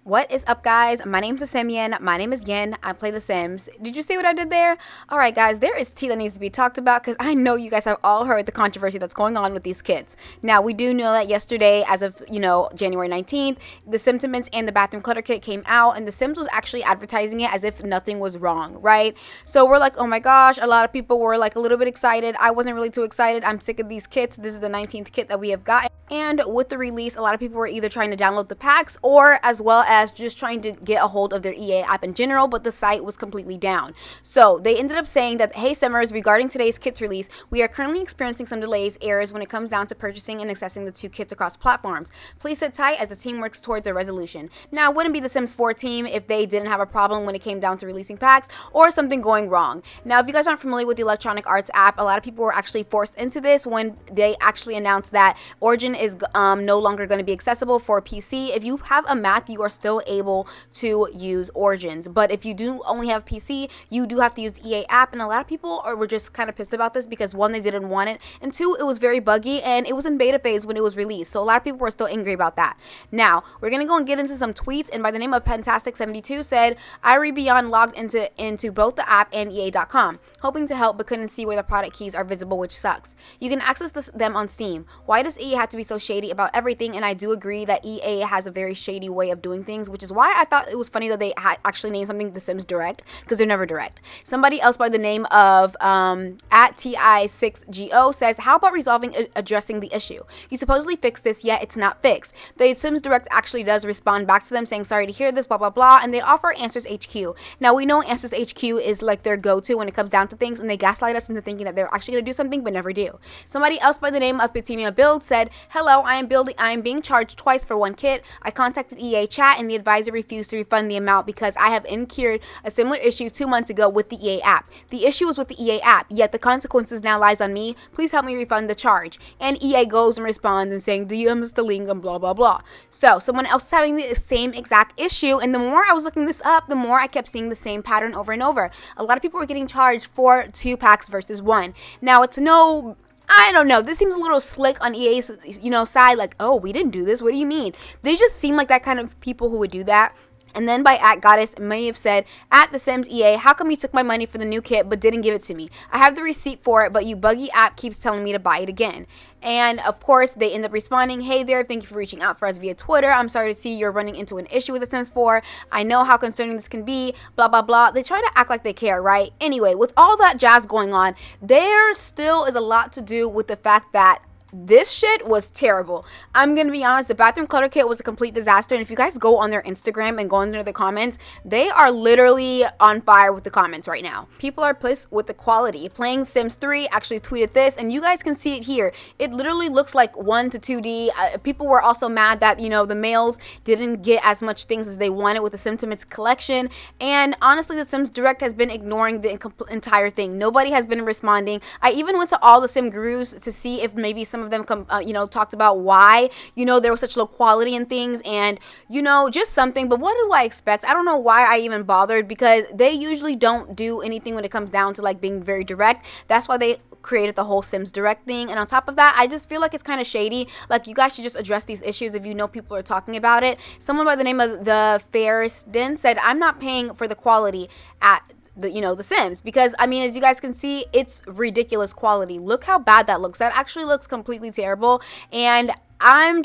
What is up, guys? My name's Simian. My name is Yin. I play The Sims. Did you see what I did there? Alright, guys, there is tea that needs to be talked about because I know you guys have all heard the controversy that's going on with these kits. Now, we do know that yesterday, as of, January 19th, the Sentiments and the Bathroom Clutter Kit came out, and The Sims was actually advertising it as if nothing was wrong, right? So we're like, oh my gosh, a lot of people were like a little bit excited. I wasn't really too excited. I'm sick of these kits. This is the 19th kit that we have gotten. And with the release, a lot of people were either trying to download the packs or as well as just trying to get a hold of their EA app in general, but the site was completely down. So they ended up saying that, hey Simmers, regarding today's kits release, we are currently experiencing some delays, errors when it comes down to purchasing and accessing the two kits across platforms. Please sit tight as the team works towards a resolution. Now, it wouldn't be the Sims 4 team if they didn't have a problem when it came down to releasing packs or something going wrong. Now, if you guys aren't familiar with the Electronic Arts app, a lot of people were actually forced into this when they actually announced that Origin is no longer going to be accessible for PC. If you have a Mac, you are still able to use Origins, but if you do only have PC, you do have to use the EA app, and a lot of people were just kind of pissed about this because one, they didn't want it, and two, it was very buggy and it was in beta phase when it was released, so a lot of people were still angry about that. Now, we're gonna go and get into some tweets, and by the name of Pentastic72 said, I read beyond logged into both the app and EA.com, hoping to help but couldn't see where the product keys are visible, which sucks. You can access them on Steam. Why does EA have to be so shady about everything? And I do agree that EA has a very shady way of doing things, which is why I thought it was funny that they had actually named something The Sims Direct, because they're never direct. Somebody else by the name of at TI6GO says, how about addressing the issue? You supposedly fixed this, yet it's not fixed. The Sims Direct actually does respond back to them saying, sorry to hear this, blah blah blah, and they offer Answers HQ. Now, we know Answers HQ is like their go-to when it comes down to things, and they gaslight us into thinking that they're actually going to do something but never do. Somebody else by the name of Petunia Build said, hello, I am being charged twice for one kit. I contacted EA chat and the advisor refused to refund the amount because I have incurred a similar issue 2 months ago with the EA app. The issue was with the EA app, yet the consequences now lies on me. Please help me refund the charge. And EA goes and responds and saying, DMs the link and blah blah blah. So someone else is having the same exact issue, and the more I was looking this up, the more I kept seeing the same pattern over and over. A lot of people were getting charged for 2 packs versus 1. Now, it's I don't know. This seems a little slick on EA's, side. Like, oh, we didn't do this. What do you mean? They just seem like that kind of people who would do that. And then by @Goddess may have said, at The Sims EA, how come you took my money for the new kit but didn't give it to me? I have the receipt for it, but you buggy app keeps telling me to buy it again. And of course, they end up responding, hey there, thank you for reaching out for us via Twitter. I'm sorry to see you're running into an issue with The Sims 4. I know how concerning this can be, blah, blah, blah. They try to act like they care, right? Anyway, with all that jazz going on, there still is a lot to do with the fact that this shit was terrible. I'm gonna be honest, the Bathroom Clutter Kit was a complete disaster, and if you guys go on their Instagram and go under the comments, they are literally on fire with the comments right now. People are pissed with the quality. Playing Sims 3 actually tweeted this, and you guys can see it here. It literally looks like 1 to 2D. People were also mad that, the males didn't get as much things as they wanted with the Sentiments collection, and honestly, the Sims Direct has been ignoring the entire thing. Nobody has been responding. I even went to all the Sim gurus to see if maybe some of them talked about why there was such low quality in things, and just something. But what do I expect? I don't know why I even bothered, because they usually don't do anything when it comes down to like being very direct. That's why they created the whole Sims Direct thing, and on top of that, I just feel like it's kind of shady. Like, you guys should just address these issues if people are talking about it. Someone by the name of the Ferrisden said, I'm not paying for the quality at the Sims, because as you guys can see, it's ridiculous quality. Look how bad that looks. That actually looks completely terrible, and I'm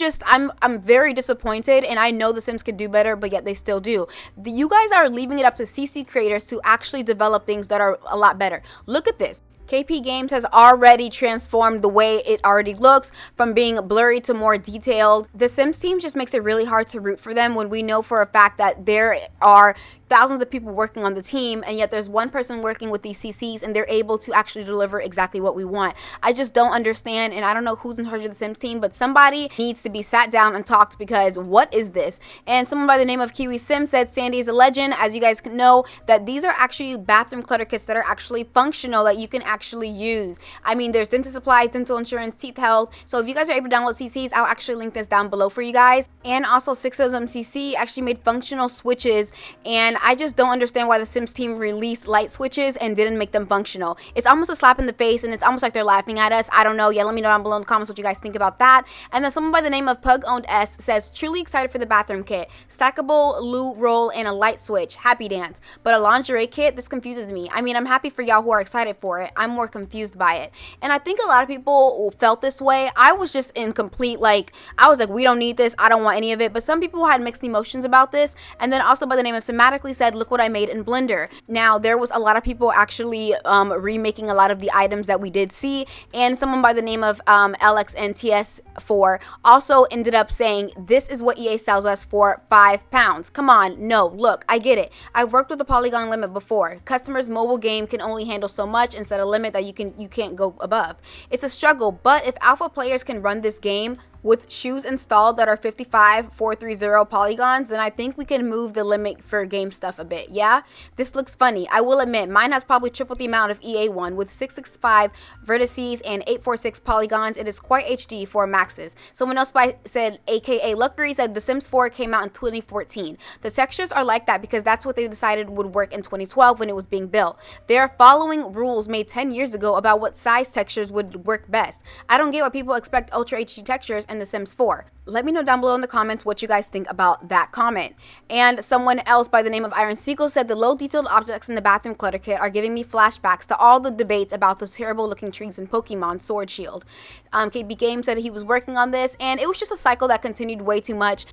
very disappointed, and I know the Sims can do better, but yet they still do. You guys are leaving it up to CC creators to actually develop things that are a lot better. Look at this. KP Games has already transformed the way it already looks from being blurry to more detailed. The Sims team just makes it really hard to root for them when we know for a fact that there are thousands of people working on the team, and yet there's one person working with these CCs, and they're able to actually deliver exactly what we want. I just don't understand, and I don't know who's in charge of the Sims team, but somebody needs to be sat down and talked, because what is this? And someone by the name of Kiwi Sim said, Sandy is a legend. As you guys know, that these are actually bathroom clutter kits that are actually functional, that you can actually actually use. I mean, there's dental supplies, dental insurance, teeth health. So if you guys are able to download CCs, I'll actually link this down below for you guys. And also 6MCC actually made functional switches, and I just don't understand why the Sims team released light switches and didn't make them functional. It's almost a slap in the face, and it's almost like they're laughing at us. I don't know. Yeah, let me know down below in the comments what you guys think about that. And then someone by the name of Pug Owned S says, truly excited for the bathroom kit. Stackable loo roll and a light switch. Happy dance. But a lingerie kit? This confuses me. I mean, I'm happy for y'all who are excited for it. I'm more confused by it. And I think a lot of people felt this way. I was just in complete, like, I was like, we don't need this. I don't want any of it. But some people had mixed emotions about this. And then also by the name of Sematically said, look what I made in Blender. Now, there was a lot of people actually remaking a lot of the items that we did see. And someone by the name of LXNTS4 also ended up saying, this is what EA sells us for £5. Come on, no, look, I get it. I've worked with the polygon limit before. Customers' mobile game can only handle so much and set a limit that you can't go above. It's a struggle, but if alpha players can run this game with shoes installed that are 55,430 polygons, then I think we can move the limit for game stuff a bit. Yeah, this looks funny. I will admit, mine has probably triple the amount of EA one with 665 vertices and 846 polygons. It is quite HD for maxes. Someone else said, aka Luckery, said The Sims 4 came out in 2014. The textures are like that because that's what they decided would work in 2012 when it was being built. They are following rules made 10 years ago about what size textures would work best. I don't get why people expect Ultra HD textures in The Sims 4. Let me know down below in the comments what you guys think about that comment. And someone else by the name of Iron Seagull said, the low detailed objects in the bathroom clutter kit are giving me flashbacks to all the debates about the terrible looking trees in Pokemon Sword Shield. KB Game said he was working on this, and it was just a cycle that continued way too much.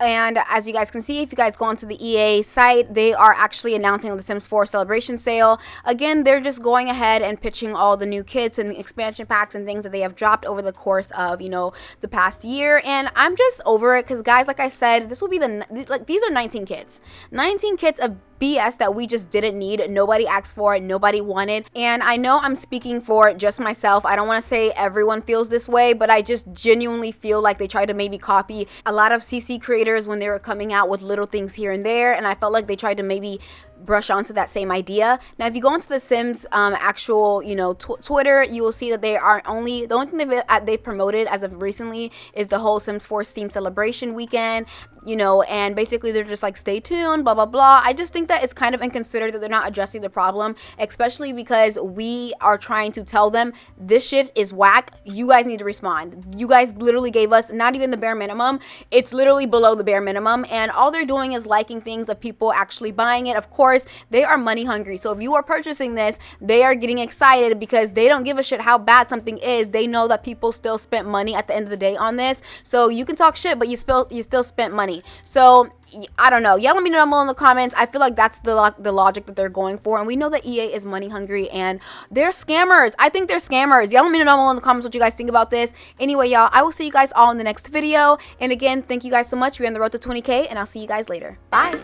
And as you guys can see, if you guys go onto the EA site, they are actually announcing the Sims 4 celebration sale. Again, they're just going ahead and pitching all the new kits and expansion packs and things that they have dropped over the course of, you know, the past year. And I'm just over it because, guys, like I said, this will be these are 19 kits. 19 kits of BS that we just didn't need. Nobody asked for it, nobody wanted. And I know I'm speaking for just myself. I don't want to say everyone feels this way, but I just genuinely feel like they tried to maybe copy a lot of CC creators when they were coming out with little things here and there, and I felt like they tried to maybe brush onto that same idea. Now, if you go into the Sims actual, you know, Twitter, you will see that they are the only thing they promoted as of recently is the whole Sims 4 Steam celebration weekend, you know, and basically they're just like, stay tuned, blah blah blah. I just think that it's kind of inconsiderate that they're not addressing the problem, especially because we are trying to tell them this shit is whack. You guys need to respond. You guys literally gave us not even the bare minimum. It's literally below the bare minimum, and all they're doing is liking things of people actually buying it. Of course, they are money hungry. So if you are purchasing this, they are getting excited because they don't give a shit how bad something is. They know that people still spent money at the end of the day on this. So you can talk shit, but you still spent money. So I don't know. Y'all let me know down below in the comments. I feel like that's the logic that they're going for. And we know that EA is money hungry and they're scammers. I think they're scammers. Y'all let me know down below in the comments what you guys think about this. Anyway, y'all, I will see you guys all in the next video. And again, thank you guys so much. We're on the road to 20K, and I'll see you guys later. Bye.